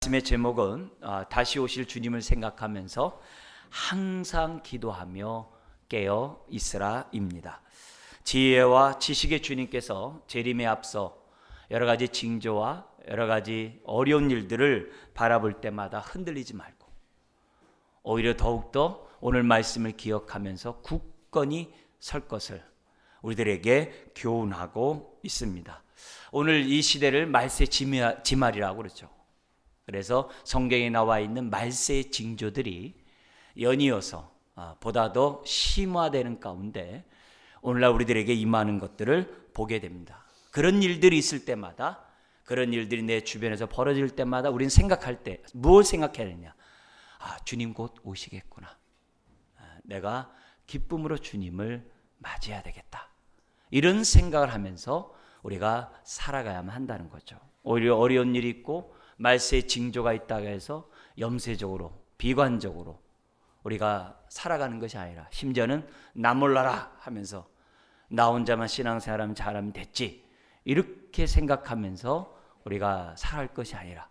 말씀의 제목은 다시 오실 주님을 생각하면서 항상 기도하며 깨어 있으라입니다. 지혜와 지식의 주님께서 재림에 앞서 여러 가지 징조와 여러 가지 어려운 일들을 바라볼 때마다 흔들리지 말고 오히려 더욱더 오늘 말씀을 기억하면서 굳건히 설 것을 우리들에게 교훈하고 있습니다. 오늘 이 시대를 말세 지말이라고 그러죠. 그래서 성경에 나와 있는 말세의 징조들이 연이어서 보다 더 심화되는 가운데 오늘날 우리들에게 임하는 것들을 보게 됩니다. 그런 일들이 있을 때마다, 그런 일들이 내 주변에서 벌어질 때마다 우리는 생각할 때 무엇을 생각해야 되냐? 주님 곧 오시겠구나. 내가 기쁨으로 주님을 맞이해야 되겠다. 이런 생각을 하면서 우리가 살아가야만 한다는 거죠. 오히려 어려운 일이 있고 말세의 징조가 있다고 해서 염세적으로, 비관적으로 우리가 살아가는 것이 아니라, 심지어는 나 몰라라 하면서 나 혼자만 신앙생활하면 잘하면 됐지, 이렇게 생각하면서 우리가 살아갈 것이 아니라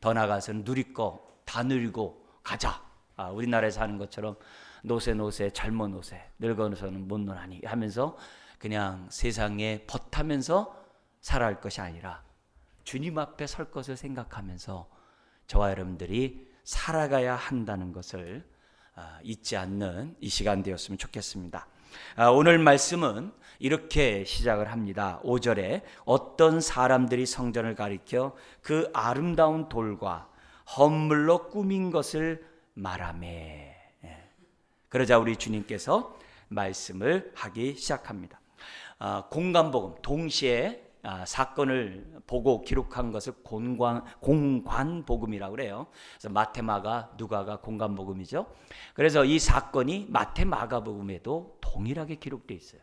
더 나아가서는 누릴 거 다 누리고 가자. 우리나라에서 하는 것처럼 노세 젊어 노세 늙어서는 못 노나니 하면서 그냥 세상에 벗하면서 살아갈 것이 아니라 주님 앞에 설 것을 생각하면서 저와 여러분들이 살아가야 한다는 것을 잊지 않는 이 시간 되었으면 좋겠습니다. 오늘 말씀은 이렇게 시작을 합니다. 5절에 어떤 사람들이 성전을 가리켜 그 아름다운 돌과 헌물로 꾸민 것을 말하매. 그러자 우리 주님께서 말씀을 하기 시작합니다. 공관복음, 동시에 사건을 보고 기록한 것을 공관복음이라고 그래요. 그래서 마태, 마가, 누가가 공관복음이죠. 그래서 이 사건이 마태, 마가복음에도 동일하게 기록되어 있어요.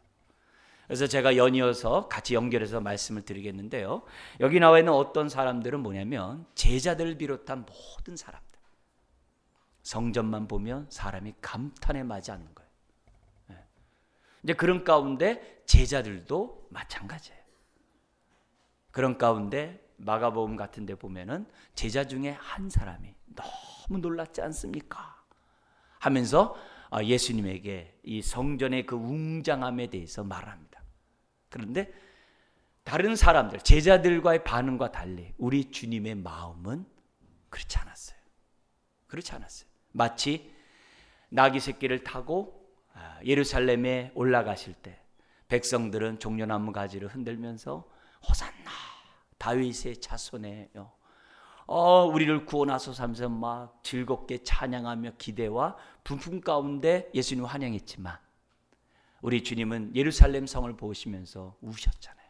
그래서 제가 연이어서 같이 연결해서 말씀을 드리겠는데요. 여기 나와 있는 어떤 사람들은 뭐냐면 제자들을 비롯한 모든 사람들. 성전만 보면 사람이 감탄에 맞지 않는 거예요. 이제 그런 가운데 제자들도 마찬가지예요. 그런 가운데 마가복음 같은 데 보면은 제자 중에 한 사람이 너무 놀랐지 않습니까? 하면서 예수님에게 이 성전의 그 웅장함에 대해서 말합니다. 그런데 다른 사람들, 제자들과의 반응과 달리 우리 주님의 마음은 그렇지 않았어요. 그렇지 않았어요. 마치 나귀 새끼를 타고 예루살렘에 올라가실 때 백성들은 종려나무 가지를 흔들면서 호산나 다윗의 자손에요, 우리를 구원하소서 하면서 막 즐겁게 찬양하며 기대와 분품 가운데 예수님 환영했지만 우리 주님은 예루살렘 성을 보시면서 우셨잖아요.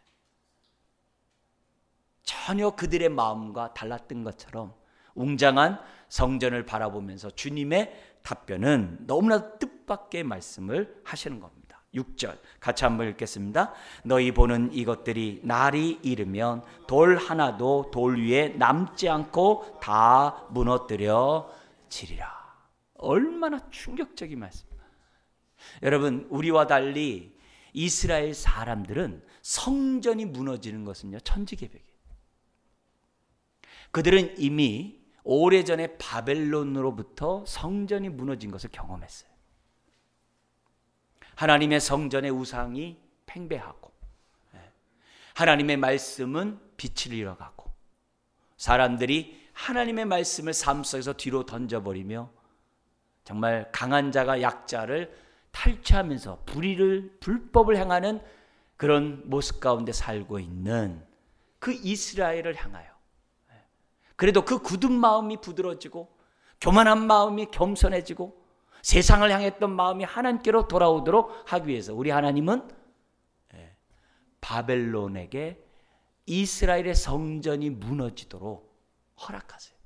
전혀 그들의 마음과 달랐던 것처럼 웅장한 성전을 바라보면서 주님의 답변은 너무나 뜻밖의 말씀을 하시는 겁니다. 6절 같이 한번 읽겠습니다. 너희 보는 이것들이 날이 이르면 돌 하나도 돌 위에 남지 않고 다 무너뜨려지리라. 얼마나 충격적인 말씀입니다. 여러분, 우리와 달리 이스라엘 사람들은 성전이 무너지는 것은요 천지개벽이에요. 그들은 이미 오래전에 바벨론으로부터 성전이 무너진 것을 경험했어요. 하나님의 성전의 우상이 팽배하고 하나님의 말씀은 빛을 잃어가고 사람들이 하나님의 말씀을 삶 속에서 뒤로 던져버리며 정말 강한 자가 약자를 탈취하면서 불법을 행하는 그런 모습 가운데 살고 있는 그 이스라엘을 향하여, 그래도 그 굳은 마음이 부드러워지고 교만한 마음이 겸손해지고 세상을 향했던 마음이 하나님께로 돌아오도록 하기 위해서 우리 하나님은 바벨론에게 이스라엘의 성전이 무너지도록 허락하세요.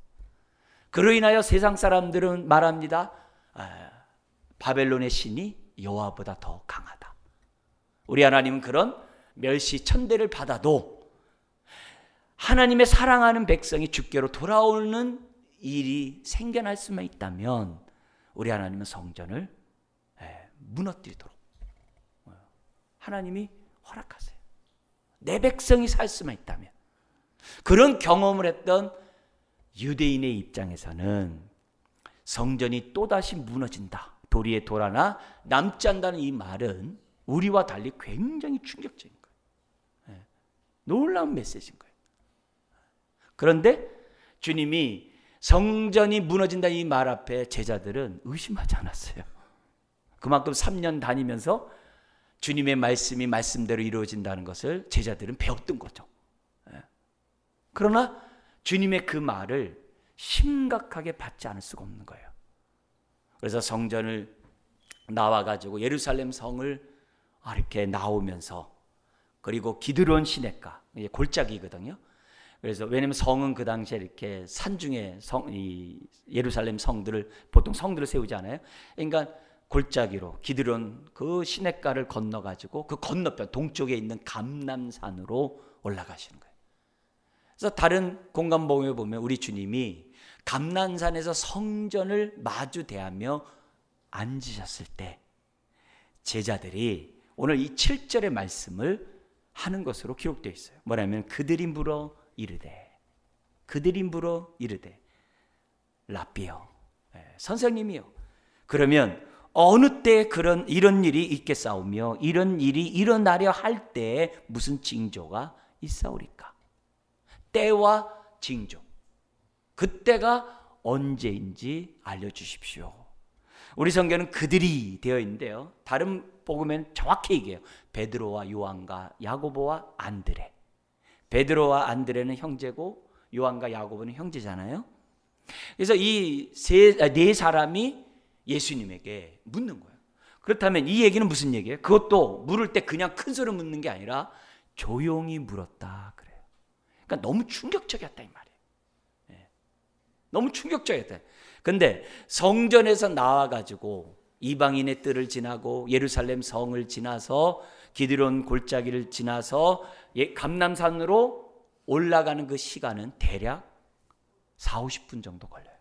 그로 인하여 세상 사람들은 말합니다. 바벨론의 신이 여호와보다 더 강하다. 우리 하나님은 그런 멸시 천대를 받아도 하나님의 사랑하는 백성이 주께로 돌아오는 일이 생겨날 수만 있다면 우리 하나님은 성전을 무너뜨리도록 하나님이 허락하세요. 내 백성이 살 수만 있다면. 그런 경험을 했던 유대인의 입장에서는 성전이 또다시 무너진다, 도리에 돌아나 남지 않는다는 이 말은 우리와 달리 굉장히 충격적인 거예요. 놀라운 메시지인 거예요. 그런데 주님이 성전이 무너진다 이 말 앞에 제자들은 의심하지 않았어요. 그만큼 3년 다니면서 주님의 말씀이 말씀대로 이루어진다는 것을 제자들은 배웠던 거죠. 그러나 주님의 그 말을 심각하게 받지 않을 수가 없는 거예요. 그래서 성전을 나와가지고 예루살렘 성을 이렇게 나오면서, 그리고 기드론 시냇가, 골짜기거든요. 그래서 왜냐하면 성은 그 당시에 이렇게 산중에 이 예루살렘 성들을, 보통 성들을 세우지 않아요. 그러니까 골짜기로 기드론 그 시냇가를 건너가지고 그 건너편 동쪽에 있는 감람산으로 올라가시는 거예요. 그래서 다른 공간복음에 보면 우리 주님이 감람산에서 성전을 마주 대하며 앉으셨을 때 제자들이 오늘 이 7절의 말씀을 하는 것으로 기록되어 있어요. 뭐냐면 그들이 물어 이르되 라삐여, 선생님이요, 그러면 어느 때에 이런 일이 있겠사오며 이런 일이 일어나려 할 때에 무슨 징조가 있사오리까? 때와 징조, 그때가 언제인지 알려주십시오. 우리 성경은 그들이 되어 있는데요, 다른 복음에는 정확히 얘기해요. 베드로와 요한과 야고보와 안드레. 베드로와 안드레는 형제고 요한과 야고보는 형제잖아요. 그래서 이 네 사람이 예수님에게 묻는 거예요. 그렇다면 이 얘기는 무슨 얘기예요? 그것도 물을 때 그냥 큰 소리로 묻는 게 아니라 조용히 물었다 그래요. 그러니까 너무 충격적이었다 이 말이에요. 너무 충격적이었다. 근데 성전에서 나와가지고 이방인의 뜰을 지나고 예루살렘 성을 지나서 기드론 골짜기를 지나서 감람산으로 올라가는 그 시간은 대략 40-50분 정도 걸려요.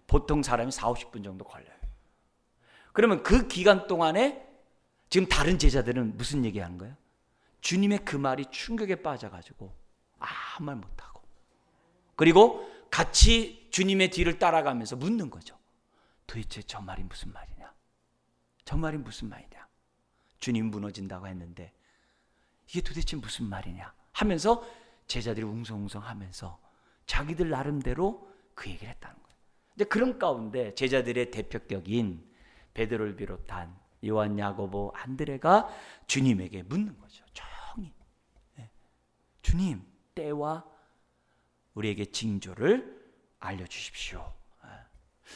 보통 사람이 40-50분 정도 걸려요. 그러면 그 기간 동안에 지금 다른 제자들은 무슨 얘기하는 거예요? 주님의 그 말이 충격에 빠져가지고 아무 말 못하고, 그리고 같이 주님의 뒤를 따라가면서 묻는 거죠. 도대체 저 말이 무슨 말이냐? 저 말이 무슨 말이냐? 주님 무너진다고 했는데 이게 도대체 무슨 말이냐? 하면서 제자들이 웅성웅성하면서 자기들 나름대로 그 얘기를 했다는 거예요. 근데 그런 가운데 제자들의 대표격인 베드로를 비롯한 요한, 야고보, 안드레가 주님에게 묻는 거죠. 조용히. 주님, 때와 우리에게 징조를 알려주십시오.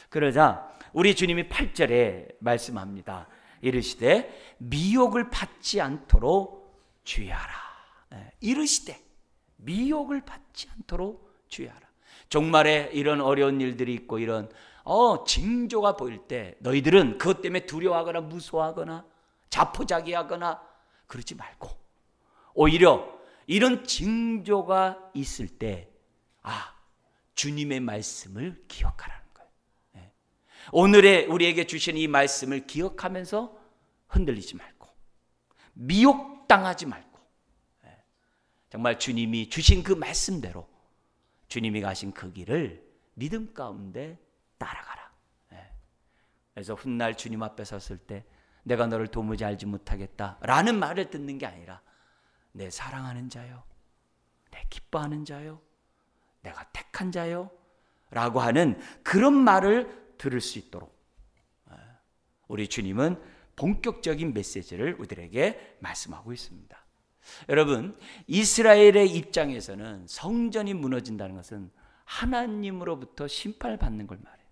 그러자 우리 주님이 8절에 말씀합니다. 이르시되 미혹을 받지 않도록 주의하라. 이르시되 미혹을 받지 않도록 주의하라. 종말에 이런 어려운 일들이 있고 이런 징조가 보일 때 너희들은 그것 때문에 두려워하거나 무서워하거나 자포자기하거나 그러지 말고, 오히려 이런 징조가 있을 때 주님의 말씀을 기억하라는 거예요. 오늘의 우리에게 주신 이 말씀을 기억하면서 흔들리지 말고 미혹당하지 말고 정말 주님이 주신 그 말씀대로 주님이 가신 그 길을 믿음 가운데 따라가라. 그래서 훗날 주님 앞에 섰을 때 내가 너를 도무지 알지 못하겠다 라는 말을 듣는 게 아니라 내 사랑하는 자요, 내 기뻐하는 자요, 내가 택한 자요 라고 하는 그런 말을 들을 수 있도록 우리 주님은 본격적인 메시지를 우리들에게 말씀하고 있습니다. 여러분, 이스라엘의 입장에서는 성전이 무너진다는 것은 하나님으로부터 심판을 받는 걸 말해요.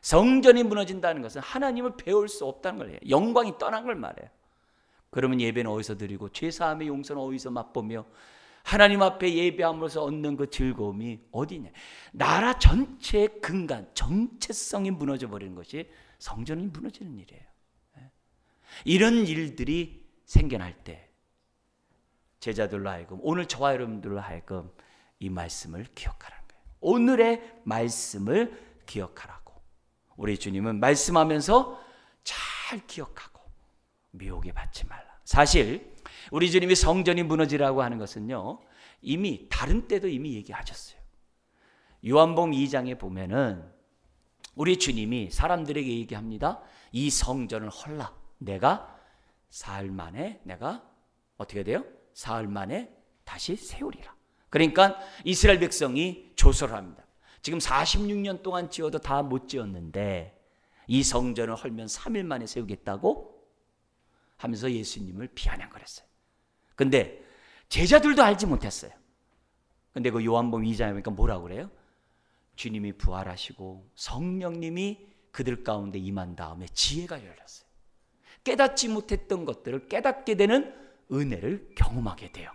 성전이 무너진다는 것은 하나님을 배울 수 없다는 걸 해요. 영광이 떠난 걸 말해요. 그러면 예배는 어디서 드리고 죄사함의 용서는 어디서 맛보며 하나님 앞에 예배함으로써 얻는 그 즐거움이 어디냐? 나라 전체의 근간, 정체성이 무너져 버리는 것이 성전이 무너지는 일이에요. 이런 일들이 생겨날 때 제자들로 하여금, 오늘 저와 여러분들로 하여금 이 말씀을 기억하라는 거예요. 오늘의 말씀을 기억하라고. 우리 주님은 말씀하면서 잘 기억하고 미혹에 받지 말라. 사실 우리 주님이 성전이 무너지라고 하는 것은요, 이미 다른 때도 이미 얘기하셨어요. 요한복음 2장에 보면은 우리 주님이 사람들에게 얘기합니다. 이 성전을 헐라. 내가 사흘 만에 내가 어떻게 돼요? 사흘 만에 다시 세우리라. 그러니까 이스라엘 백성이 조소를 합니다. 지금 46년 동안 지어도 다 못 지었는데 이 성전을 헐면 3일 만에 세우겠다고 하면서 예수님을 비아냥 거렸어요. 근데 제자들도 알지 못했어요. 근데 그 요한복음 2장에 보니까 뭐라고 그래요? 주님이 부활하시고 성령님이 그들 가운데 임한 다음에 지혜가 열렸어요. 깨닫지 못했던 것들을 깨닫게 되는 은혜를 경험하게 돼요.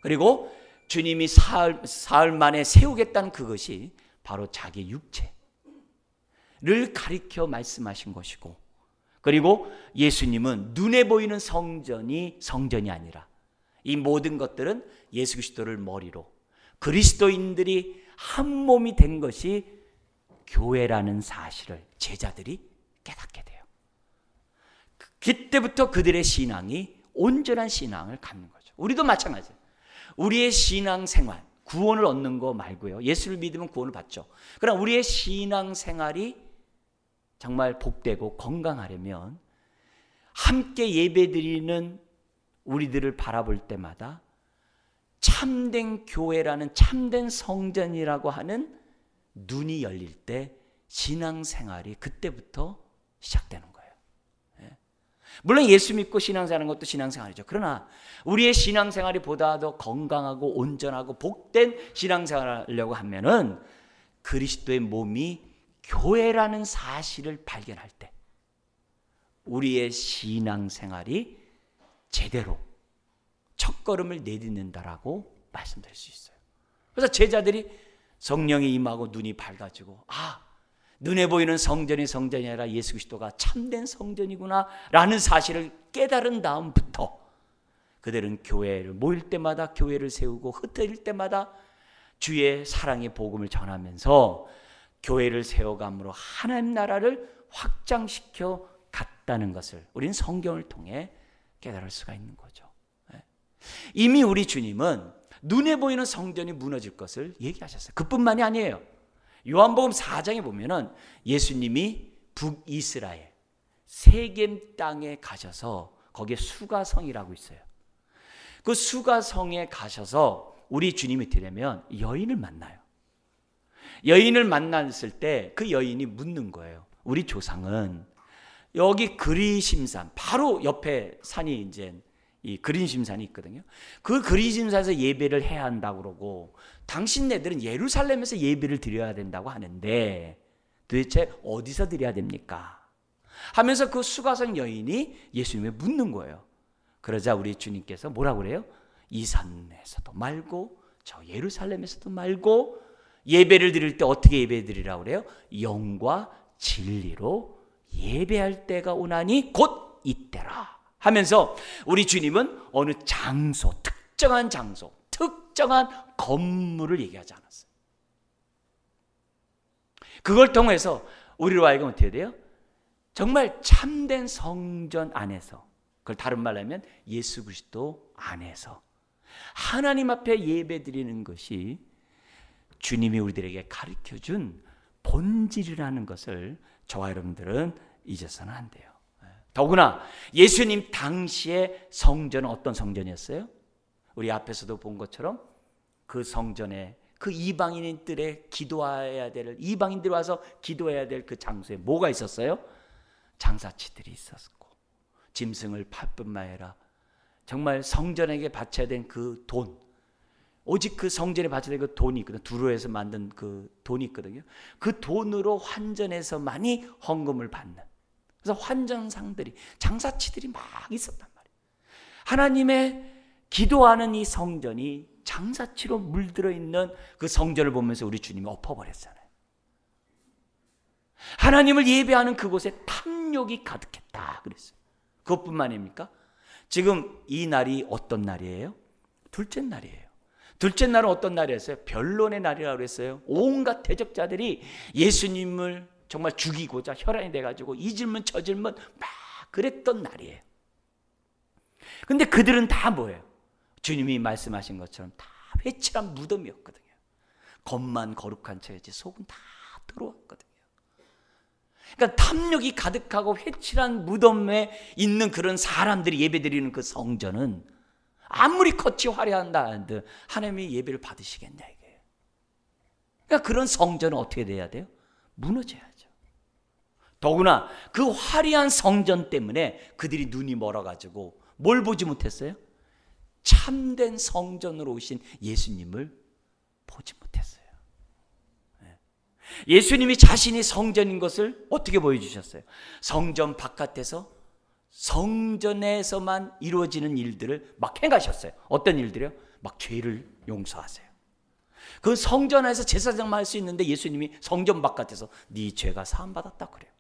그리고 주님이 사흘 만에 세우겠다는 그것이 바로 자기 육체를 가리켜 말씀하신 것이고, 그리고 예수님은 눈에 보이는 성전이 아니라 이 모든 것들은 예수 그리스도를 머리로 그리스도인들이 한 몸이 된 것이 교회라는 사실을 제자들이 깨닫게 돼요. 그때부터 그들의 신앙이 온전한 신앙을 갖는 거죠. 우리도 마찬가지예요. 우리의 신앙생활, 구원을 얻는 거 말고요. 예수를 믿으면 구원을 받죠. 그러나 우리의 신앙생활이 정말 복되고 건강하려면 함께 예배드리는 우리들을 바라볼 때마다 참된 교회라는 참된 성전이라고 하는 눈이 열릴 때 신앙생활이 그때부터 시작되는 거예요. 물론 예수 믿고 신앙생활하는 것도 신앙생활이죠. 그러나 우리의 신앙생활이 보다 더 건강하고 온전하고 복된 신앙생활을 하려고 하면은 그리스도의 몸이 교회라는 사실을 발견할 때 우리의 신앙생활이 제대로 첫걸음을 내딛는다라고 말씀드릴 수 있어요. 그래서 제자들이 성령이 임하고 눈이 밝아지고 눈에 보이는 성전이 아니라 예수 그리스도가 참된 성전이구나 라는 사실을 깨달은 다음부터 그들은 교회를 모일 때마다 교회를 세우고 흩어질 때마다 주의 사랑의 복음을 전하면서 교회를 세워감으로 하나님 나라를 확장시켜 갔다는 것을 우리는 성경을 통해 깨달을 수가 있는 거죠. 이미 우리 주님은 눈에 보이는 성전이 무너질 것을 얘기하셨어요. 그뿐만이 아니에요. 요한복음 4장에 보면은 예수님이 북이스라엘 세겜 땅에 가셔서 거기에 수가성이라고 있어요. 그 수가성에 가셔서 우리 주님이 어떻게 되면 여인을 만나요. 여인을 만났을 때 그 여인이 묻는 거예요. 우리 조상은 여기 그리심산 바로 옆에 산이 이제 이 그리심산이 있거든요. 그 그리심산에서 예배를 해야 한다고 그러고 당신네들은 예루살렘에서 예배를 드려야 된다고 하는데 도대체 어디서 드려야 됩니까? 하면서 그 수가성 여인이 예수님에 묻는 거예요. 그러자 우리 주님께서 뭐라고 그래요? 이 산에서도 말고 저 예루살렘에서도 말고 예배를 드릴 때 어떻게 예배 드리라고 그래요? 영과 진리로 예배할 때가 오나니 곧 이때라 하면서 우리 주님은 어느 장소, 특정한 장소, 특정한 건물을 얘기하지 않았어요. 그걸 통해서 우리로 하여금 어떻게 돼요? 정말 참된 성전 안에서, 그걸 다른 말로 하면 예수 그리스도 안에서 하나님 앞에 예배 드리는 것이 주님이 우리들에게 가르쳐준 본질이라는 것을 저와 여러분들은 잊어서는 안 돼요. 더구나 예수님 당시의 성전은 어떤 성전이었어요? 우리 앞에서도 본 것처럼 그 성전에 그 이방인들의 기도해야 될, 이방인들이 와서 기도해야 될 그 장소에 뭐가 있었어요? 장사치들이 있었고 짐승을 팔 뿐만 아니라 정말 성전에게 바쳐야 된 그 돈, 오직 그 성전에 바쳐야 될 그 돈이 있거든요. 두루에서 만든 그 돈이 있거든요. 그 돈으로 환전해서만이 헌금을 받는, 그래서 환전상들이, 장사치들이 막 있었단 말이에요. 하나님의 기도하는 이 성전이 장사치로 물들어 있는 그 성전을 보면서 우리 주님이 엎어버렸잖아요. 하나님을 예배하는 그곳에 탐욕이 가득했다 그랬어요. 그것뿐만 아닙니까? 지금 이 날이 어떤 날이에요? 둘째 날이에요. 둘째 날은 어떤 날이었어요? 변론의 날이라고 그랬어요. 온갖 대적자들이 예수님을 정말 죽이고자 혈안이 돼가지고 이 질문 저 질문 막 그랬던 날이에요. 근데 그들은 다 뭐예요? 주님이 말씀하신 것처럼 다 회칠한 무덤이었거든요. 겉만 거룩한 척이지 속은 다 들어왔거든요. 그러니까 탐욕이 가득하고 회칠한 무덤에 있는 그런 사람들이 예배드리는 그 성전은 아무리 겉이 화려한다 한들 하나님의 예배를 받으시겠냐 이게. 그러니까 그런 성전은 어떻게 돼야 돼요? 무너져야죠. 더구나 그 화려한 성전 때문에 그들이 눈이 멀어가지고 뭘 보지 못했어요? 참된 성전으로 오신 예수님을 보지 못했어요. 예수님이 자신이 성전인 것을 어떻게 보여주셨어요? 성전 바깥에서 성전에서만 이루어지는 일들을 막 행하셨어요. 어떤 일들이요? 막 죄를 용서하세요. 그 성전 안에서 제사장만 할 수 있는데 예수님이 성전 바깥에서 네 죄가 사함받았다고 그래요.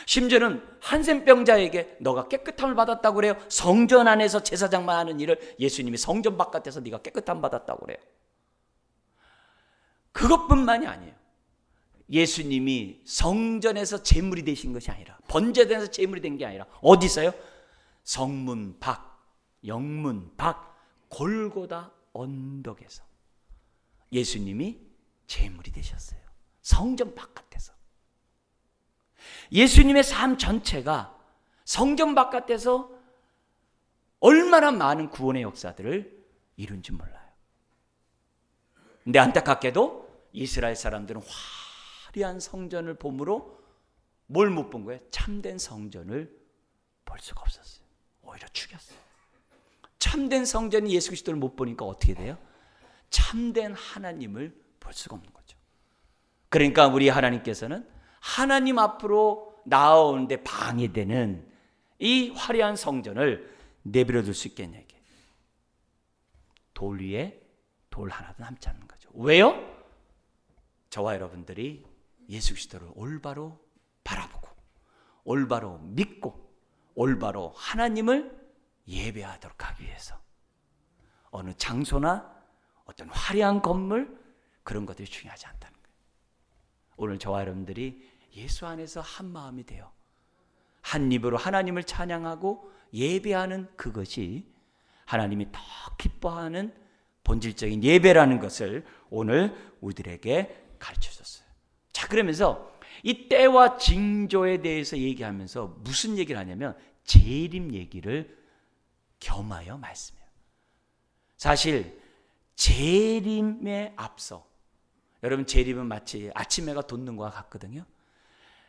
심지어는 한센병자에게 너가 깨끗함을 받았다고 그래요. 성전 안에서 제사장만 하는 일을 예수님이 성전 바깥에서 네가 깨끗함 받았다고 그래요. 그것뿐만이 아니에요. 예수님이 성전에서 제물이 되신 것이 아니라, 번제단에서 제물이 된 게 아니라 어디서요? 성문 밖, 영문 밖, 골고다 언덕에서 예수님이 제물이 되셨어요. 성전 바깥에서. 예수님의 삶 전체가 성전 바깥에서 얼마나 많은 구원의 역사들을 이룬지 몰라요. 근데 안타깝게도 이스라엘 사람들은 화려한 성전을 봄으로 뭘 못 본 거예요? 참된 성전을 볼 수가 없었어요. 오히려 죽였어요. 참된 성전이 예수 그리스도를 못 보니까 어떻게 돼요? 참된 하나님을 볼 수가 없는 거죠. 그러니까 우리 하나님께서는 하나님 앞으로 나아오는데 방해되는 이 화려한 성전을 내버려 둘 수 있겠냐 이게. 돌 위에 돌 하나도 남지 않는 거죠. 왜요? 저와 여러분들이 예수 그리스도를 올바로 바라보고 올바로 믿고 올바로 하나님을 예배하도록 하기 위해서 어느 장소나 어떤 화려한 건물 그런 것들이 중요하지 않다는 거예요. 오늘 저와 여러분들이 예수 안에서 한 마음이 되어 한 입으로 하나님을 찬양하고 예배하는 그것이 하나님이 더 기뻐하는 본질적인 예배라는 것을 오늘 우리들에게 가르쳐줬어요. 자, 그러면서 이 때와 징조에 대해서 얘기하면서 무슨 얘기를 하냐면 재림 얘기를 겸하여 말씀해요. 사실 재림에 앞서, 여러분 재림은 마치 아침 해가 돋는 것과 같거든요.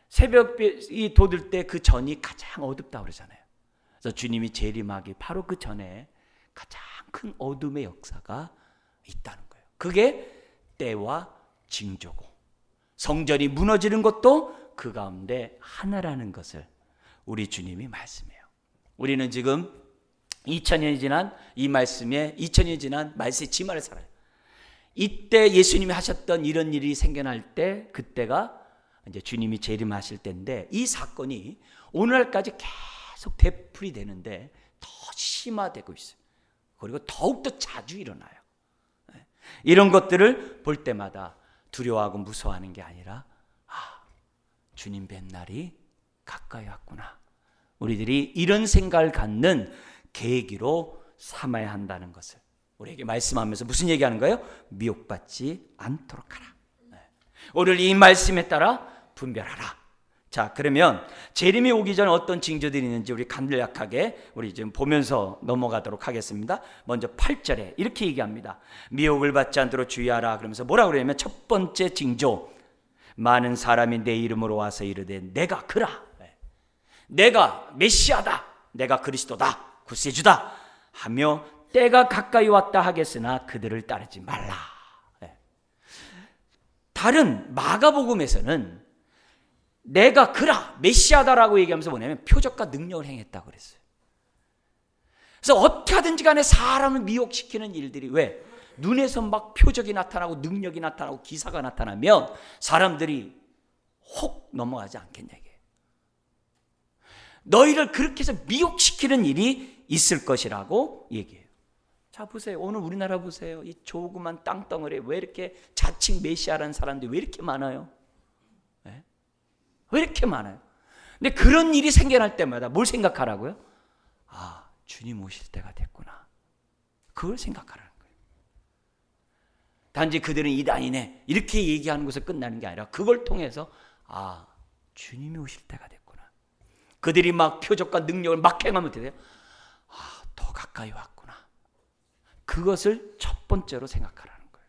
새벽이 돋을 때 그 전이 가장 어둡다고 그러잖아요. 그래서 주님이 재림하기 바로 그 전에 가장 큰 어둠의 역사가 있다는 거예요. 그게 때와 징조고 성전이 무너지는 것도 그 가운데 하나라는 것을 우리 주님이 말씀해요. 우리는 지금 2000년이 지난 이 말씀에 2000년이 지난 말씀의 지말을 살아요. 이때 예수님이 하셨던 이런 일이 생겨날 때 그때가 이제 주님이 재림하실 때인데 이 사건이 오늘날까지 계속 되풀이 되는데 더 심화되고 있어요. 그리고 더욱더 자주 일어나요. 이런 것들을 볼 때마다 두려워하고 무서워하는 게 아니라 주님 뵌 날이 가까이 왔구나. 우리들이 이런 생각을 갖는 계기로 삼아야 한다는 것을 우리에게 말씀하면서 무슨 얘기하는 거예요? 미혹받지 않도록 하라. 오늘 이 말씀에 따라 분별하라. 자, 그러면 재림이 오기 전에 어떤 징조들이 있는지 우리 간략하게 우리 지금 보면서 넘어가도록 하겠습니다. 먼저 8절에 이렇게 얘기합니다. 미혹을 받지 않도록 주의하라. 그러면서 뭐라고 그러냐면 첫 번째 징조, 많은 사람이 내 이름으로 와서 이르되 내가 그라, 내가 메시아다, 내가 그리스도다, 구세주다 하며 때가 가까이 왔다 하겠으나 그들을 따르지 말라. 다른 마가복음에서는 내가 그라, 메시아다라고 얘기하면서 뭐냐면 표적과 능력을 행했다고 그랬어요. 그래서 어떻게 하든지 간에 사람을 미혹시키는 일들이 왜? 눈에서 막 표적이 나타나고 능력이 나타나고 기사가 나타나면 사람들이 혹 넘어가지 않겠냐 이게. 너희를 그렇게 해서 미혹시키는 일이 있을 것이라고 얘기해요. 자, 보세요. 오늘 우리나라 보세요. 이 조그만 땅덩어리에 왜 이렇게 자칭 메시아라는 사람들이 왜 이렇게 많아요? 네? 왜 이렇게 많아요? 근데 그런 일이 생겨날 때마다 뭘 생각하라고요? 주님 오실 때가 됐구나. 그걸 생각하라는 거예요. 단지 그들은 이단이네 이렇게 얘기하는 것에 끝나는 게 아니라 그걸 통해서 아, 주님이 오실 때가 됐구나. 그들이 막 표적과 능력을 막 행하면 돼요. 아, 더 가까이 왔구나. 그것을 첫 번째로 생각하라는 거예요.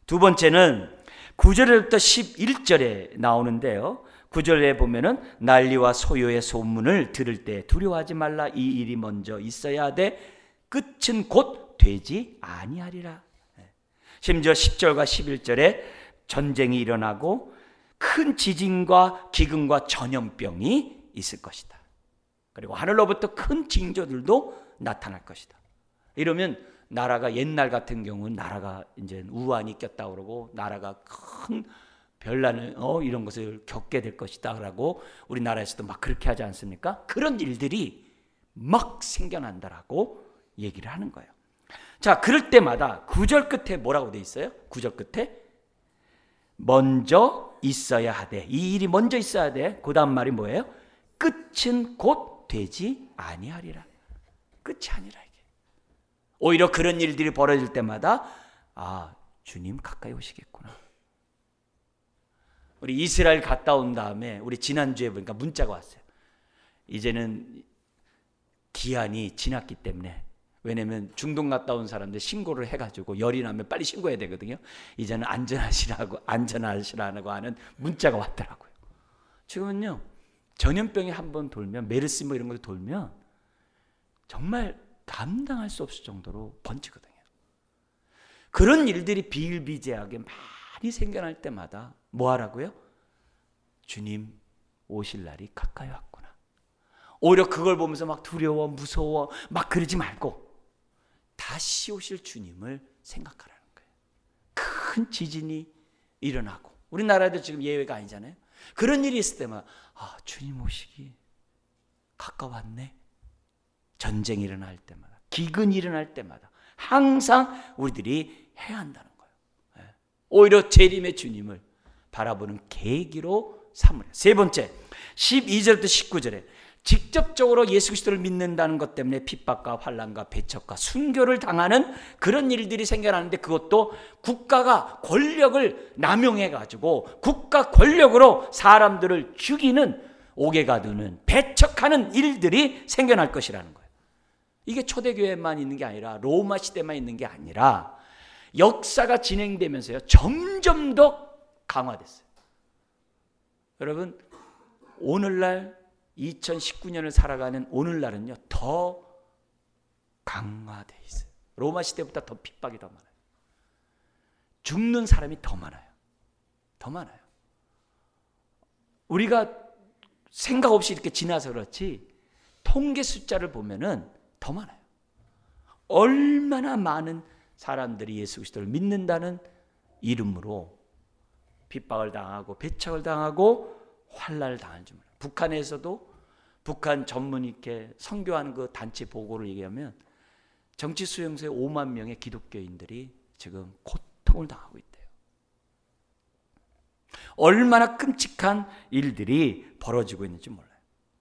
두 번째는 9절부터 11절에 나오는데요. 9절에 보면은 난리와 소요의 소문을 들을 때 두려워하지 말라. 이 일이 먼저 있어야 돼. 끝은 곧 되지 아니하리라. 심지어 10절과 11절에 전쟁이 일어나고 큰 지진과 기근과 전염병이 있을 것이다. 그리고 하늘로부터 큰 징조들도 나타날 것이다. 이러면 나라가 옛날 같은 경우는 나라가 이제 우환이 꼈다 그러고 나라가 큰 변란을 이런 것을 겪게 될 것이다라고 우리나라에서도 막 그렇게 하지 않습니까? 그런 일들이 막 생겨난다라고 얘기를 하는 거예요. 자, 그럴 때마다 9절 끝에 뭐라고 돼 있어요? 9절 끝에 먼저 있어야 하되, 이 일이 먼저 있어야 돼. 그 다음 말이 뭐예요? 끝은 곧 되지 아니하리라. 끝이 아니라 이게. 오히려 그런 일들이 벌어질 때마다 아, 주님 가까이 오시겠구나. 우리 이스라엘 갔다 온 다음에 우리 지난주에 보니까 문자가 왔어요. 이제는 기한이 지났기 때문에, 왜냐면 중동 갔다 온 사람들 신고를 해가지고 열이 나면 빨리 신고해야 되거든요. 이제는 안전하시라고 하는 문자가 왔더라고요. 지금은요, 전염병이 한번 돌면, 메르스 뭐 이런 거 돌면 정말 감당할 수 없을 정도로 번지거든요. 그런 일들이 비일비재하게 많이 생겨날 때마다 뭐 하라고요? 주님 오실 날이 가까이 왔구나. 오히려 그걸 보면서 막 두려워, 무서워 막 그러지 말고 다시 오실 주님을 생각하라는 거예요. 큰 지진이 일어나고, 우리나라도 지금 예외가 아니잖아요. 그런 일이 있을 때만 아, 주님 오시기 가까웠네. 전쟁이 일어날 때마다, 기근이 일어날 때마다 항상 우리들이 해야 한다는 거예요. 오히려 재림의 주님을 바라보는 계기로 삼으려. 세 번째, 12절부터 19절에 직접적으로 예수 그리스도를 믿는다는 것 때문에 핍박과 환난과 배척과 순교를 당하는 그런 일들이 생겨나는데, 그것도 국가가 권력을 남용해가지고 국가 권력으로 사람들을 죽이는, 옥에 가두는, 배척하는 일들이 생겨날 것이라는 거예요. 이게 초대교회만 있는 게 아니라 로마 시대만 있는 게 아니라 역사가 진행되면서요 점점 더 강화됐어요. 여러분, 오늘날 2019년을 살아가는 오늘날은요 더 강화되어 있어요. 로마 시대보다 더 핍박이 더 많아요. 죽는 사람이 더 많아요. 더 많아요. 우리가 생각 없이 이렇게 지나서 그렇지 통계 숫자를 보면은 더 많아요. 얼마나 많은 사람들이 예수 그리스도를 믿는다는 이름으로 핍박을 당하고 배척을 당하고 환난을 당하는지 몰라요. 북한에서도 북한 전문 이렇게 선교하는 그 단체 보고를 얘기하면 정치 수용소에 5만 명의 기독교인들이 지금 고통을 당하고 있대요. 얼마나 끔찍한 일들이 벌어지고 있는지 몰라요.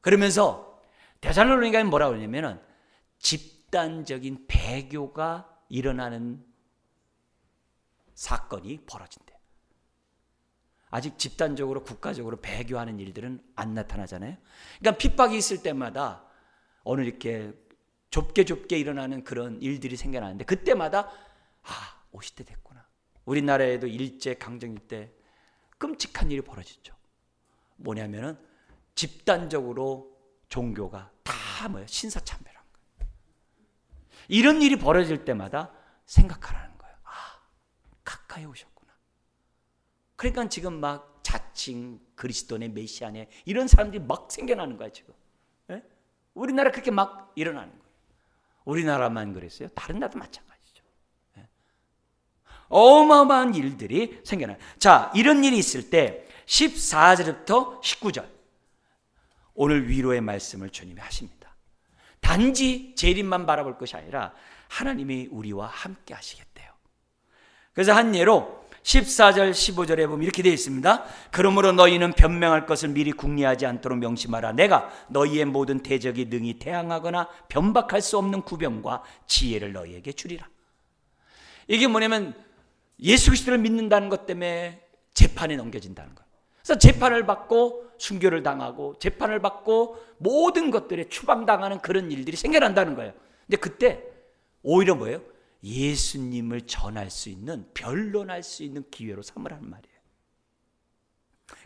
그러면서 데살로니가는 뭐라고 하냐면은 집단적인 배교가 일어나는 사건이 벌어진대요. 아직 집단적으로 국가적으로 배교하는 일들은 안 나타나잖아요. 그러니까 핍박이 있을 때마다 어느 이렇게 좁게 일어나는 그런 일들이 생겨나는데, 그때마다 아, 오실 때 됐구나. 우리나라에도 일제 강점기 때 끔찍한 일이 벌어졌죠. 뭐냐면은 집단적으로 종교가 다 뭐예요? 신사참배란 거예요. 이런 일이 벌어질 때마다 생각하라는 거예요. 아, 가까이 오셨구나. 그러니까 지금 막 자칭 그리스도네 메시아네 이런 사람들이 막 생겨나는 거예요 지금. 예? 우리나라 그렇게 막 일어나는 거예요. 우리나라만 그랬어요? 다른 나라도 마찬가지죠. 예? 어마어마한 일들이 생겨나요. 자, 이런 일이 있을 때 14절부터 19절 오늘 위로의 말씀을 주님이 하십니다. 단지 재림만 바라볼 것이 아니라 하나님이 우리와 함께 하시겠대요. 그래서 한 예로 14절 15절에 보면 이렇게 되어 있습니다. 그러므로 너희는 변명할 것을 미리 궁리하지 않도록 명심하라. 내가 너희의 모든 대적이 능히 대항하거나 변박할 수 없는 구병과 지혜를 너희에게 주리라. 이게 뭐냐면 예수 그리스도를 믿는다는 것 때문에 재판에 넘겨진다는 거예요. 그래서 재판을 받고 순교를 당하고 재판을 받고 모든 것들에 추방당하는 그런 일들이 생겨난다는 거예요. 근데 그때 오히려 뭐예요? 예수님을 전할 수 있는, 변론할 수 있는 기회로 삼으라는 말이에요.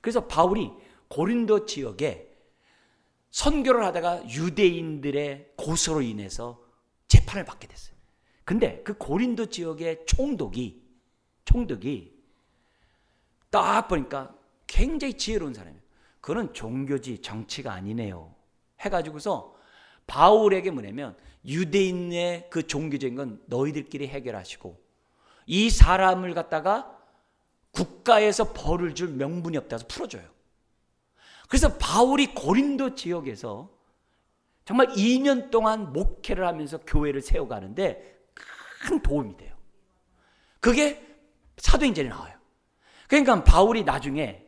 그래서 바울이 고린도 지역에 선교를 하다가 유대인들의 고소로 인해서 재판을 받게 됐어요. 근데 그 고린도 지역의 총독이 딱 보니까 굉장히 지혜로운 사람이에요. 그건 종교지 정치가 아니네요 해가지고서 바울에게 뭐냐면, 유대인의 그 종교적인 건 너희들끼리 해결하시고 이 사람을 갖다가 국가에서 벌을 줄 명분이 없다 해서 풀어줘요. 그래서 바울이 고린도 지역에서 정말 2년 동안 목회를 하면서 교회를 세워가는데 큰 도움이 돼요. 그게 사도행전에 나와요. 그러니까 바울이 나중에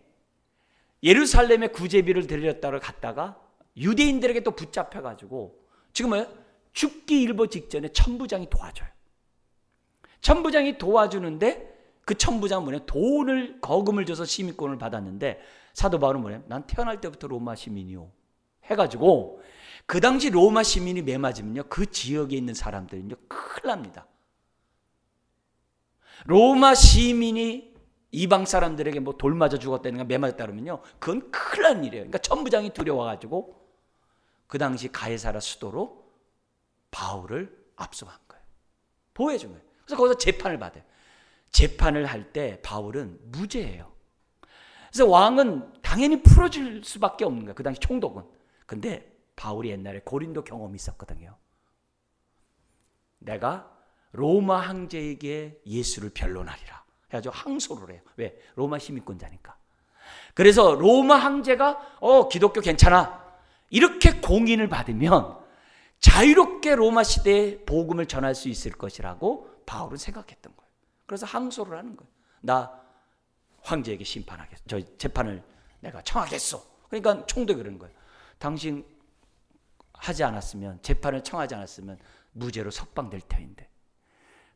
예루살렘에 구제비를 드렸다고 갔다가 유대인들에게 또 붙잡혀가지고 지금은 죽기 일보 직전에 천부장이 도와줘요. 천부장이 도와주는데 그 천부장은 뭐냐, 돈을 거금을 줘서 시민권을 받았는데 사도 바울은 뭐냐, 난 태어날 때부터 로마 시민이요 해가지고 그 당시 로마 시민이 매 맞으면요 그 지역에 있는 사람들은요 큰일 납니다. 로마 시민이 이방 사람들에게 뭐 돌 맞아 죽었다든가 매 맞았다 그러면요 그건 큰일 난 일이에요. 그러니까 천부장이 두려워가지고 그 당시 가이사라 수도로 바울을 압송한 거예요. 보호해준 거예요. 그래서 거기서 재판을 받아요. 재판을 할 때 바울은 무죄예요. 그래서 왕은 당연히 풀어줄 수밖에 없는 거예요. 그 당시 총독은. 근데 바울이 옛날에 고린도 경험이 있었거든요. 내가 로마 황제에게 예수를 변론하리라 해가지고 항소를 해요. 왜? 로마 시민권자니까. 그래서 로마 황제가 기독교 괜찮아 이렇게 공인을 받으면 자유롭게 로마 시대에 복음을 전할 수 있을 것이라고 바울은 생각했던 거예요. 그래서 항소를 하는 거예요. 나 황제에게 심판하겠어. 저 재판을 내가 청하겠어. 그러니까 총독이 그러는 거예요. 당신 하지 않았으면, 재판을 청하지 않았으면 무죄로 석방될 터인데.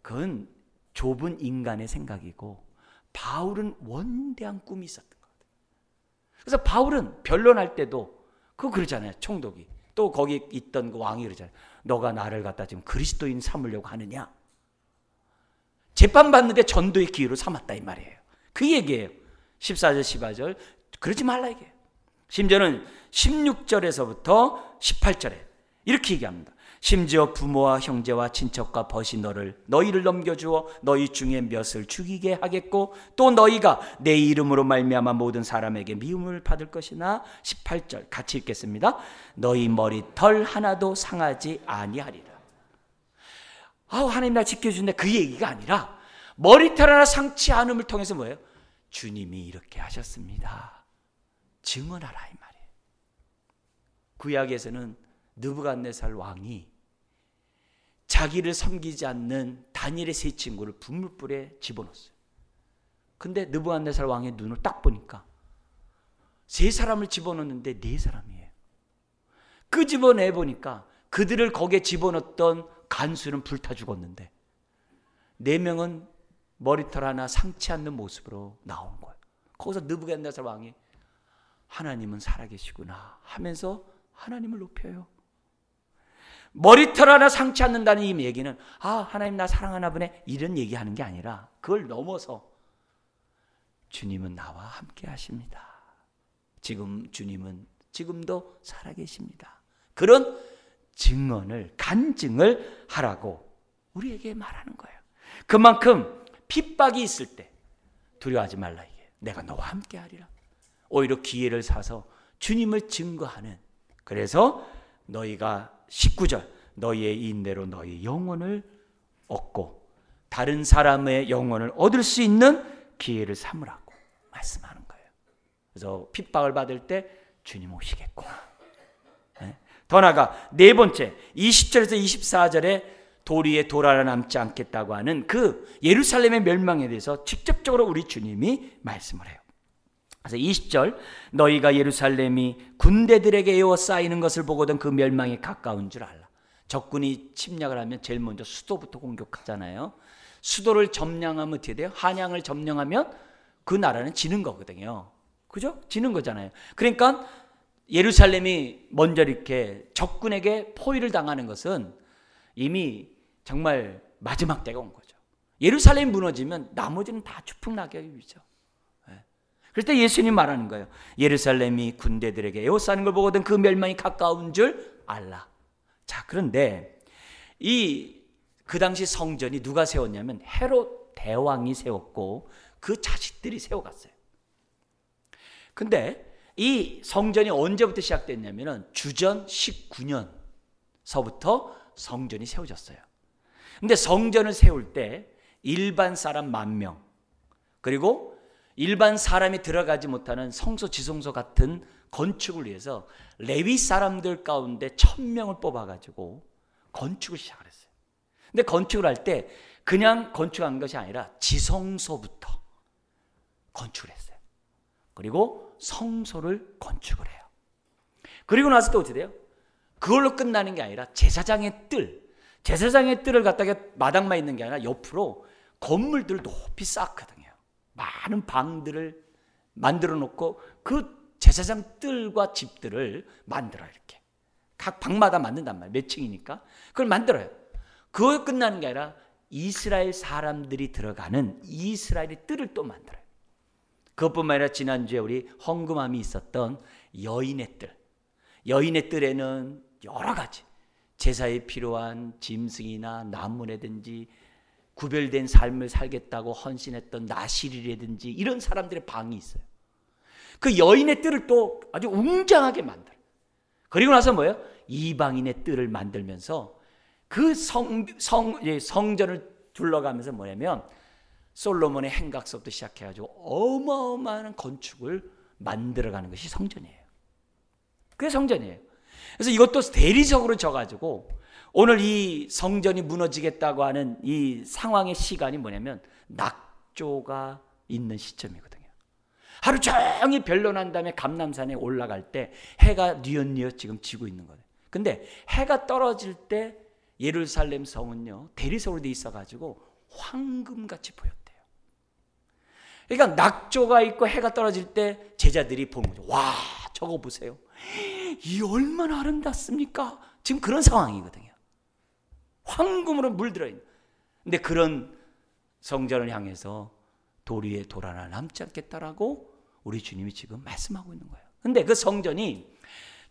그건 좁은 인간의 생각이고 바울은 원대한 꿈이 있었던 거예요. 그래서 바울은 변론할 때도 그거 그러잖아요. 총독이. 또 거기 있던 그 왕이 그러잖아요. 너가 나를 갖다 지금 그리스도인 삼으려고 하느냐? 재판받는데 전도의 기회로 삼았다 이 말이에요. 그 얘기예요. 14절 15절 그러지 말라 이게. 심지어는 16절에서부터 18절에 이렇게 얘기합니다. 심지어 부모와 형제와 친척과 벗이 너희를 넘겨주어 너희 중에 몇을 죽이게 하겠고 또 너희가 내 이름으로 말미암아 모든 사람에게 미움을 받을 것이나 18절 같이 읽겠습니다. 너희 머리털 하나도 상하지 아니하리라. 하나님 나 지켜주는데 그 얘기가 아니라 머리털 하나 상치 않음을 통해서 뭐예요? 주님이 이렇게 하셨습니다. 증언하라 이 말이에요. 구약에서는 느부갓네살 왕이 자기를 섬기지 않는 다니엘의 세 친구를 분물불에 집어넣었어요. 근데 느부갓네살 왕의 눈을 딱 보니까 세 사람을 집어넣는데 네 사람이에요. 끄집어내 보니까 그들을 거기에 집어넣었던 간수는 불타 죽었는데 4명은 머리털 하나 상치 않는 모습으로 나온 거예요. 거기서 느부갓네살 왕이 하나님은 살아계시구나 하면서 하나님을 높여요. 머리털 하나 상치 않는다는 이 얘기는 하나님 나 사랑하나 보네 이런 얘기하는 게 아니라 그걸 넘어서 주님은 나와 함께 하십니다. 주님은 지금도 살아계십니다. 그런 증언을, 간증을 하라고 우리에게 말하는 거예요. 그만큼 핍박이 있을 때 두려워하지 말라 이게. 내가 너와 함께 하리라. 오히려 기회를 사서 주님을 증거하는. 그래서 너희가 19절 너희의 인내로 너희 영혼을 얻고 다른 사람의 영혼을 얻을 수 있는 기회를 삼으라고 말씀하는 거예요. 그래서 핍박을 받을 때 주님 오시겠구나. 더 나아가 네 번째 20절에서 24절에 돌 위에 돌 하나 남지 않겠다고 하는 그 예루살렘의 멸망에 대해서 직접적으로 우리 주님이 말씀을 해요. 그래서 20절 너희가 예루살렘이 군대들에게 에워싸이는 것을 보거든 그 멸망에 가까운 줄 알라. 적군이 침략을 하면 제일 먼저 수도부터 공격하잖아요. 수도를 점령하면 어떻게 돼요? 한양을 점령하면 그 나라는 지는 거거든요. 그죠? 지는 거잖아요. 그러니까 예루살렘이 먼저 이렇게 적군에게 포위를 당하는 것은 이미 정말 마지막 때가 온 거죠. 예루살렘이 무너지면 나머지는 다 추풍낙엽이죠. 그럴 때 예수님 말하는 거예요. 예루살렘이 군대들에게 에워싸는 걸 보거든 그 멸망이 가까운 줄 알라. 자, 그런데 그 당시 성전이 누가 세웠냐면 헤롯 대왕이 세웠고 그 자식들이 세워갔어요. 근데 이 성전이 언제부터 시작됐냐면 주전 19년서부터 성전이 세워졌어요. 근데 성전을 세울 때 일반 사람 10,000명, 그리고 일반 사람이 들어가지 못하는 성소 지성소 같은 건축을 위해서 레위 사람들 가운데 1,000명을 뽑아가지고 건축을 시작을 했어요. 근데 건축을 할 때 그냥 건축한 것이 아니라 지성소부터 건축을 했어요. 그리고 성소를 건축을 해요. 그리고 나서 또 어떻게 돼요? 그걸로 끝나는 게 아니라 제사장의 뜰을 갖다가 마당만 있는 게 아니라 옆으로 건물들을 높이 쌓거든요. 많은 방들을 만들어 놓고 그 제사장 뜰과 집들을 만들어요. 이렇게 각 방마다 만든단 말이에요. 몇 층이니까 그걸 만들어요. 그거 끝나는 게 아니라 이스라엘 사람들이 들어가는 이스라엘의 뜰을 또 만들어요. 그것뿐만 아니라 지난주에 우리 헌금함이 있었던 여인의 뜰에는 여러 가지 제사에 필요한 짐승이나 나무라든지 구별된 삶을 살겠다고 헌신했던 나실이라든지 이런 사람들의 방이 있어요. 그 여인의 뜰을 또 아주 웅장하게 만들어요. 그리고 나서 뭐예요? 이방인의 뜰을 만들면서 그 성전을 둘러가면서 뭐냐면 솔로몬의 행각서부터 시작해가지고 어마어마한 건축을 만들어가는 것이 성전이에요. 그게 성전이에요. 그래서 이것도 대리적으로 져가지고 오늘 이 성전이 무너지겠다고 하는 이 상황의 시간이 뭐냐면 낙조가 있는 시점이거든요. 하루 종일 변론한 다음에 감람산에 올라갈 때 해가 뉘엿뉘엿 지금 지고 있는 거예요. 근데 해가 떨어질 때 예루살렘 성은요 대리석으로 돼 있어가지고 황금같이 보였대요. 그러니까 낙조가 있고 해가 떨어질 때 제자들이 보는 거죠. 와, 저거 보세요. 이 얼마나 아름답습니까? 지금 그런 상황이거든요. 황금으로 물들어 있는. 근데 그런 성전을 향해서 돌 위에 돌 하나 남지 않겠다라고 우리 주님이 지금 말씀하고 있는 거예요. 근데 그 성전이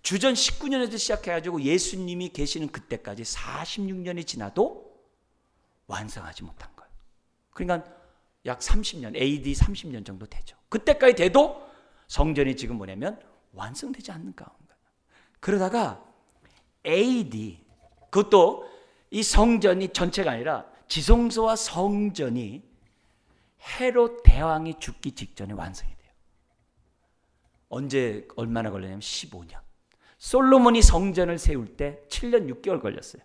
주전 19년에서 시작해가지고 예수님이 계시는 그때까지 46년이 지나도 완성하지 못한 거예요. 그러니까 약 30년, AD 30년 정도 되죠. 그때까지 돼도 성전이 지금 뭐냐면 완성되지 않는 가운데. 그러다가 AD, 그것도 이 성전이 전체가 아니라 지성소와 성전이 헤롯 대왕이 죽기 직전에 완성이 돼요. 언제 얼마나 걸렸냐면 15년. 솔로몬이 성전을 세울 때 7년 6개월 걸렸어요.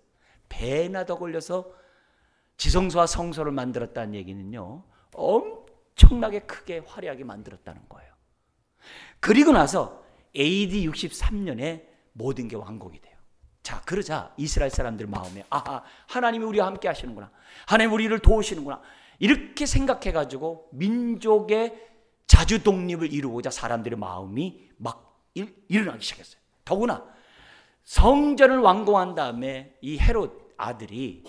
배나 더 걸려서 지성소와 성소를 만들었다는 얘기는요, 엄청나게 크게 화려하게 만들었다는 거예요. 그리고 나서 AD 63년에 모든 게 완공이 돼요. 자, 그러자 이스라엘 사람들 마음에 아하, 하나님이 우리와 함께 하시는구나. 하나님 우리를 도우시는구나. 이렇게 생각해가지고 민족의 자주 독립을 이루고자 사람들의 마음이 막 일어나기 시작했어요. 더구나 성전을 완공한 다음에 이 헤롯 아들이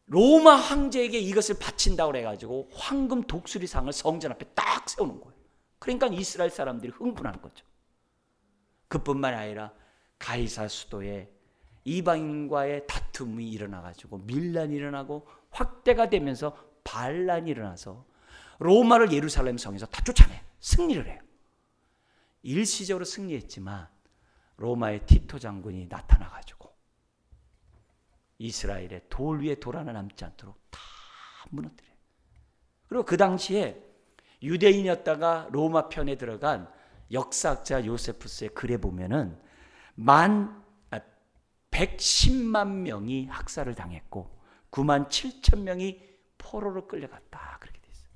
로마 황제에게 이것을 바친다고 해가지고 황금 독수리상을 성전 앞에 딱 세우는 거예요. 그러니까 이스라엘 사람들이 흥분하는 거죠. 그뿐만 아니라 가이사 수도에 이방인과의 다툼이 일어나가지고 밀란이 일어나고 확대가 되면서 반란이 일어나서 로마를 예루살렘 성에서 다 쫓아내 승리를 해요. 일시적으로 승리했지만 로마의 티토 장군이 나타나가지고 이스라엘의 돌 위에 돌 하나 남지 않도록 다 무너뜨려요. 그리고 그 당시에 유대인이었다가 로마 편에 들어간 역사학자 요세푸스의 글에 보면은 110만 명이 학살을 당했고 9만 7천 명이 포로로 끌려갔다. 그렇게 돼 있어요.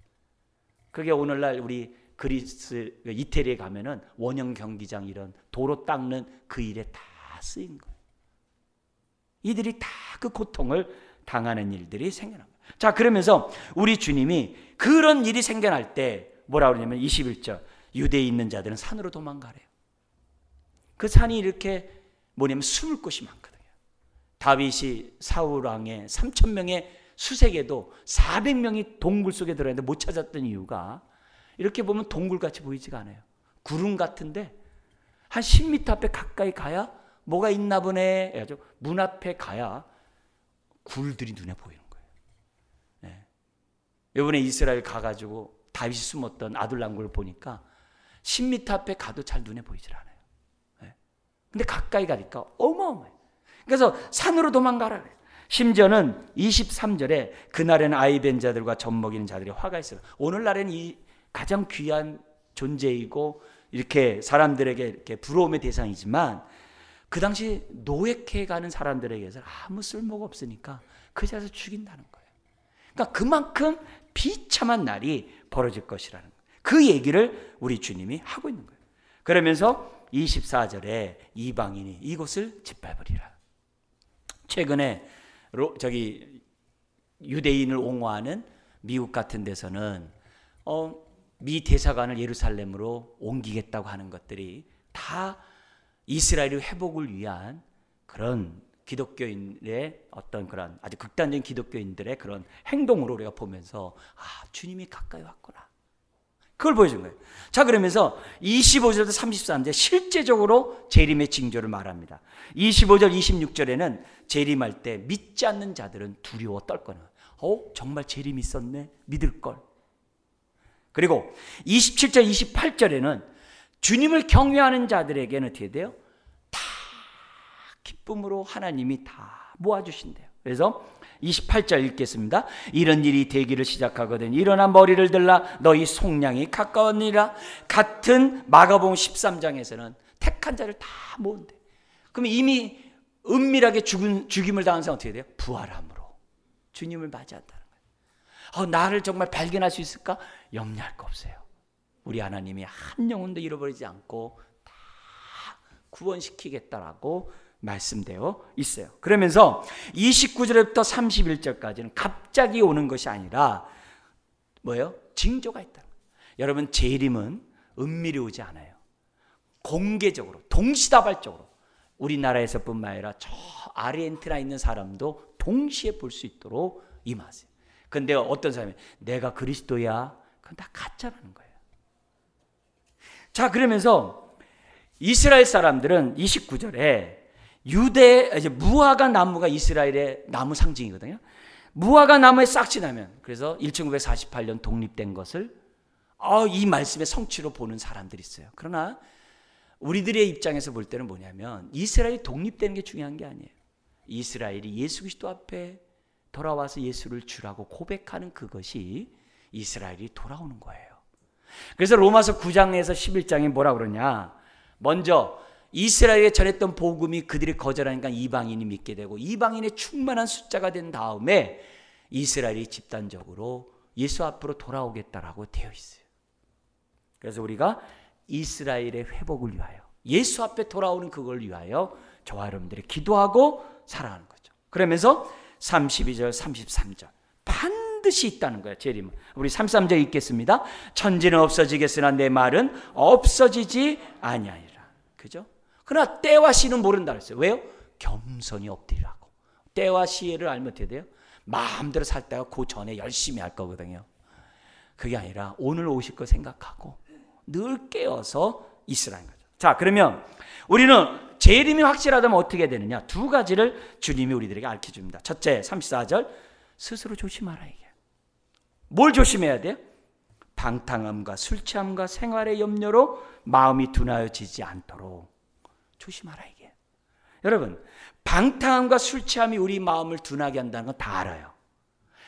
그게 오늘날 우리 그리스 이태리에 가면은 원형 경기장 이런 도로 닦는 그 일에 다 쓰인 거예요. 이들이 다 그 고통을 당하는 일들이 생겨난 거예요. 자, 그러면서 우리 주님이 그런 일이 생겨날 때 뭐라고 그러냐면 21절, 유대에 있는 자들은 산으로 도망가래요. 그 산이 이렇게 뭐냐면 숨을 곳이 많거든요. 다윗이 사울 왕의 3,000명의 수색에도 400명이 동굴 속에 들어있는데 못 찾았던 이유가, 이렇게 보면 동굴같이 보이지가 않아요. 구름 같은데 한 10m 앞에 가까이 가야 뭐가 있나 보네 해가지고 문 앞에 가야 굴들이 눈에 보이는 거예요. 네. 이번에 이스라엘 가가지고 다윗이 숨었던 아둘람굴을 보니까 10m 앞에 가도 잘 눈에 보이질 않아요. 네. 근데 가까이 가니까 어마어마해요. 그래서 산으로 도망가라 그래요. 심지어는 23절에 그날에는 아이 된 자들과 젖 먹이는 자들이 화가 있어요. 오늘날에는 이 가장 귀한 존재이고 이렇게 사람들에게 이렇게 부러움의 대상이지만, 그 당시 노획해 가는 사람들에게서 아무 쓸모가 없으니까 그 자리에서 죽인다는 거예요. 그러니까 그만큼 비참한 날이 벌어질 것이라는 거예요. 그 얘기를 우리 주님이 하고 있는 거예요. 그러면서 24절에 이방인이 이곳을 짓밟으리라. 최근에 유대인을 옹호하는 미국 같은 데서는 미 대사관을 예루살렘으로 옮기겠다고 하는 것들이 다 이스라엘의 회복을 위한 그런 기독교인의 어떤 그런 아주 극단적인 기독교인들의 그런 행동으로 우리가 보면서 주님이 가까이 왔구나, 그걸 보여준 거예요. 자, 그러면서 25절부터 33절 실제적으로 재림의 징조를 말합니다. 25절 26절에는 재림할 때 믿지 않는 자들은 두려워 떨거나 정말 재림이 있었네 믿을걸. 그리고 27절 28절에는 주님을 경외하는 자들에게는 어떻게 돼요? 다 기쁨으로 하나님이 다 모아주신대요. 그래서 28절 읽겠습니다. 이런 일이 되기를 시작하거든 일어나 머리를 들라 너희 속량이 가까웠니라. 같은 마가복음 13장에서는 택한 자를 다 모은대. 그러면 이미 은밀하게 죽임을 당한 사람 어떻게 돼요? 부활함으로 주님을 맞이한다는 거예요. 나를 정말 발견할 수 있을까? 염려할 거 없어요. 우리 하나님이 한 영혼도 잃어버리지 않고 다 구원시키겠다라고 말씀되어 있어요. 그러면서 29절부터 31절까지는 갑자기 오는 것이 아니라 뭐예요? 징조가 있다. 여러분, 재림은 은밀히 오지 않아요. 공개적으로, 동시다발적으로 우리나라에서뿐만 아니라 저 아르헨티나에 있는 사람도 동시에 볼 수 있도록 임하세요. 근데 어떤 사람이 내가 그리스도야, 그건 다 가짜라는 거예요. 자, 그러면서 이스라엘 사람들은 29절에 무화과 나무가 이스라엘의 나무 상징이거든요. 무화과 나무에 싹지 나면, 그래서 1948년 독립된 것을 이 말씀의 성취로 보는 사람들이 있어요. 그러나 우리들의 입장에서 볼 때는 뭐냐면 이스라엘이 독립되는 게 중요한 게 아니에요. 이스라엘이 예수 그리스도 앞에 돌아와서 예수를 주라고 고백하는 그것이 이스라엘이 돌아오는 거예요. 그래서 로마서 9장에서 11장에 뭐라 그러냐, 먼저 이스라엘에 전했던 복음이 그들이 거절하니까 이방인이 믿게 되고 이방인의 충만한 숫자가 된 다음에 이스라엘이 집단적으로 예수 앞으로 돌아오겠다라고 되어 있어요. 그래서 우리가 이스라엘의 회복을 위하여, 예수 앞에 돌아오는 그걸 위하여 저와 여러분들이 기도하고 살아가는 거죠. 그러면서 32절 33절 반드시 있다는 거예요. 재림은. 우리 33절 읽겠습니다. 천지는 없어지겠으나 내 말은 없어지지 아니하리라. 그죠? 그러나 때와 시는 모른다 그랬어요. 왜요? 겸손히 엎드리라고. 때와 시를 알면 어떻게 돼요? 마음대로 살다가 그 전에 열심히 할 거거든요. 그게 아니라 오늘 오실 거 생각하고 늘 깨어서 있으라는 거죠. 자, 그러면 우리는 재림이 확실하다면 어떻게 되느냐? 두 가지를 주님이 우리들에게 알려줍니다. 첫째, 34절 스스로 조심하라. 이게 뭘 조심해야 돼요? 방탕함과 술 취함과 생활의 염려로 마음이 둔하여지지 않도록 조심하라. 이게 여러분, 방탕함과 술 취함이 우리 마음을 둔하게 한다는 건 다 알아요.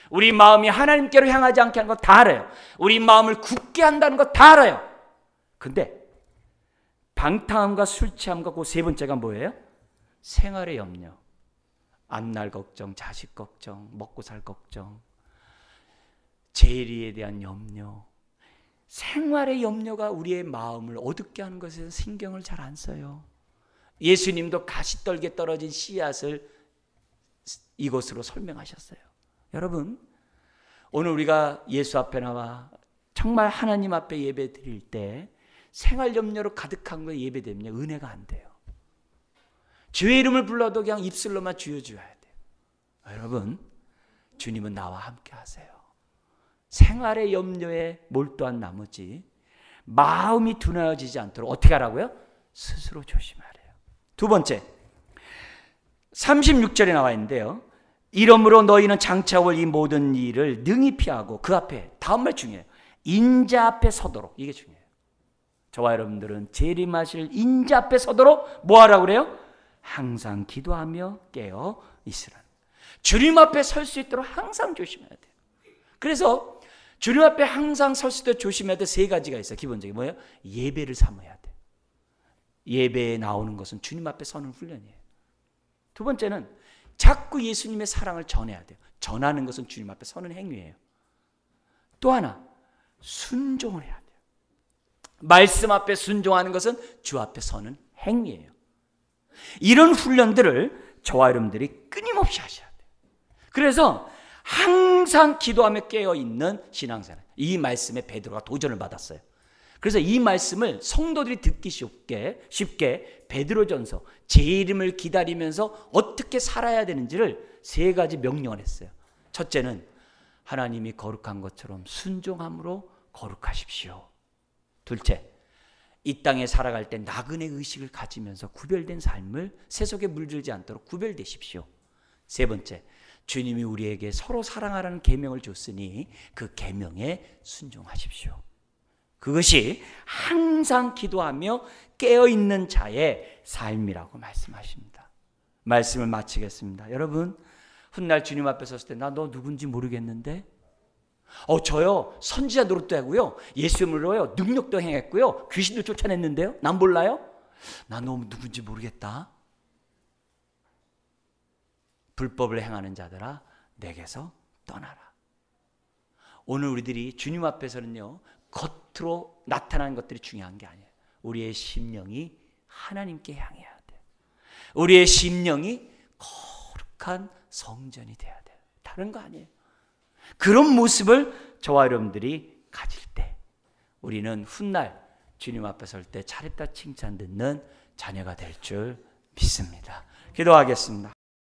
우리 마음이 하나님께로 향하지 않게 하는 거 다 알아요. 우리 마음을 굳게 한다는 거 다 알아요. 근데 방탕함과 술 취함과 그 세 번째가 뭐예요? 생활의 염려. 앞날 걱정, 자식 걱정, 먹고 살 걱정, 재리에 대한 염려. 생활의 염려가 우리의 마음을 어둡게 하는 것에 신경을 잘 안 써요. 예수님도 가시떨게 떨어진 씨앗을 이것으로 설명하셨어요. 여러분, 오늘 우리가 예수 앞에 나와 정말 하나님 앞에 예배 드릴 때 생활 염려로 가득한 거에 예배되면 은혜가 안 돼요. 주의 이름을 불러도 그냥 입술로만 주여 주어야 돼요. 여러분, 주님은 나와 함께 하세요. 생활의 염려에 몰두한 나머지 마음이 둔하여지지 않도록 어떻게 하라고요? 스스로 조심하래요. 두 번째, 36절에 나와 있는데요. 이러므로 너희는 장차 올 이 모든 일을 능히 피하고 그 앞에, 다음 말 중요해요. 인자 앞에 서도록. 이게 중요해요. 저와 여러분들은 재림하실 인자 앞에 서도록 뭐 하라고 그래요? 항상 기도하며 깨어 있으라. 주님 앞에 설 수 있도록 항상 조심해야 돼요. 그래서 주님 앞에 항상 설 수 있도록 조심해야 될 세 가지가 있어요. 기본적인 뭐예요? 예배를 삼아야 돼요. 예배에 나오는 것은 주님 앞에 서는 훈련이에요. 두 번째는 자꾸 예수님의 사랑을 전해야 돼요. 전하는 것은 주님 앞에 서는 행위예요. 또 하나, 순종을 해야 돼요. 말씀 앞에 순종하는 것은 주 앞에 서는 행위예요. 이런 훈련들을 저와 여러분들이 끊임없이 하셔야 돼요. 그래서 항상 기도하며 깨어있는 신앙생활. 이 말씀에 베드로가 도전을 받았어요. 그래서 이 말씀을 성도들이 듣기 쉽게 베드로전서, 제 이름을 기다리면서 어떻게 살아야 되는지를 세 가지 명령을 했어요. 첫째는 하나님이 거룩한 것처럼 순종함으로 거룩하십시오. 둘째, 이 땅에 살아갈 때 나그네 의식을 가지면서 구별된 삶을 세속에 물들지 않도록 구별되십시오. 세 번째, 주님이 우리에게 서로 사랑하라는 계명을 줬으니 그 계명에 순종하십시오. 그것이 항상 기도하며 깨어있는 자의 삶이라고 말씀하십니다. 말씀을 마치겠습니다. 여러분, 훗날 주님 앞에 섰을 때 나 너 누군지 모르겠는데 저요 선지자 노릇도 하고요, 예수님으로요 능력도 행했고요, 귀신도 쫓아냈는데요, 난 몰라요? 나 너 누군지 모르겠다. 불법을 행하는 자들아 내게서 떠나라. 오늘 우리들이 주님 앞에서는요 겉으로 나타나는 것들이 중요한 게 아니에요. 우리의 심령이 하나님께 향해야 돼요. 우리의 심령이 거룩한 성전이 돼야 돼요. 다른 거 아니에요. 그런 모습을 저와 여러분들이 가질 때 우리는 훗날 주님 앞에 설 때 잘했다 칭찬 듣는 자녀가 될 줄 믿습니다. 기도하겠습니다.